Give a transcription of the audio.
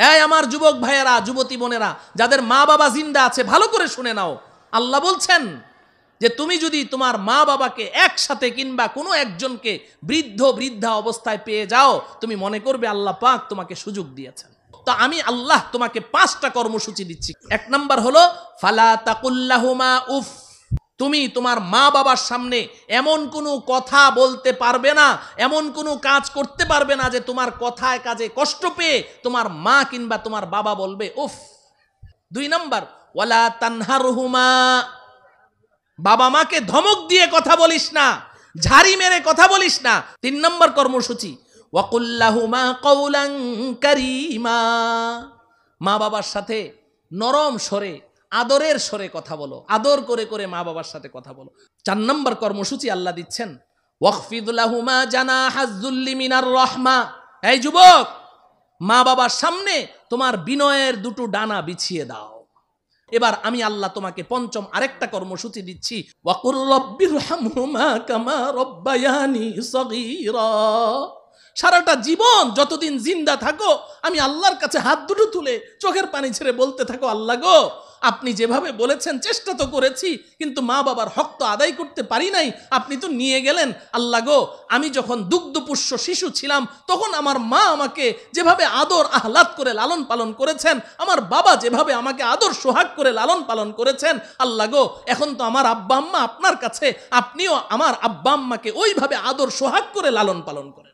এই আমার যুবক ভাইয়েরা, যুবতী বোনেরা, যাদের মা বাবা জিন্দা আছে, ভালো করে শুনে নাও। আল্লাহ বলছেন যে তুমি যদি তোমার মা বাবাকে একসাথে কিংবা কোনো একজনকে বৃদ্ধা অবস্থায় পেয়ে যাও, তুমি মনে করবে আল্লাহ পাক তোমাকে সুযোগ দিয়েছেন। তো আমি আল্লাহ তোমাকে 5টা কর্মসূচি দিচ্ছি। 1 নাম্বার হলো ফালা তাকুল্লাহুমা উফ। তুমি তোমার মা বাবার সামনে এমন কোনো কথা বলতে পারবে না, এমন কোনো কাজ করতে পারবে না যে তোমার কথায় কাজে কষ্ট পেয়ে তোমার মা কিংবা তোমার বাবা বলবে উফ। 2 নাম্বার ওয়ালা তানহারহুমা। বাবা মাকে ধমক দিয়ে কথা বলিস না, ঝাড়ি মেরে কথা বলিস না। 3 নম্বর কর্মসূচি ওয়াকুল্লাহুমা কওলান কারীমা। মা বাবার সাথে নরম স্বরে, আদরের স্বরে কথা বলো, আদর করে করে মা বাবার সাথে কথা বলো। 4 নম্বর কর্মসূচি আল্লাহ দিচ্ছেন ওয়াখফিদ লাহুমা জানাহাজ যুল্লি মিনার রাহমা। এই যুবক, মা বাবার সামনে তোমার বিনয়ের 2টো ডানা বিছিয়ে দাও। এবার আমি আল্লাহ তোমাকে 5ম আরেকটা কর্মসূচি দিচ্ছি ওয়াকুর রব্বিরহামহুমা কামা রব্বায়ানি সগীরা। সারাটা জীবন যতদিন জিন্দা থাকো, আমি আল্লাহর কাছে হাত দুটো তুলে চোখের পানি ছেড়ে বলতে থাকো, আল্লাহ গো, আপনি যেভাবে বলেছেন চেষ্টা তো করেছি, কিন্তু মা বাবার হক তো আদায় করতে পারি নাই, আপনি তো নিয়ে গেলেন। আল্লাহ গো, আমি যখন দুগ্ধপুষ্য শিশু ছিলাম তখন আমার মা আমাকে যেভাবে আদর আহ্লাদ করে লালন পালন করেছেন, আমার বাবা যেভাবে আমাকে আদর সোহাগ করে লালন পালন করেছেন, আল্লাহ গো, এখন তো আমার আব্বা আম্মা আপনার কাছে, আপনিও আমার আব্বা আম্মাকে ওইভাবে আদর সোহাগ করে লালন পালন করেন।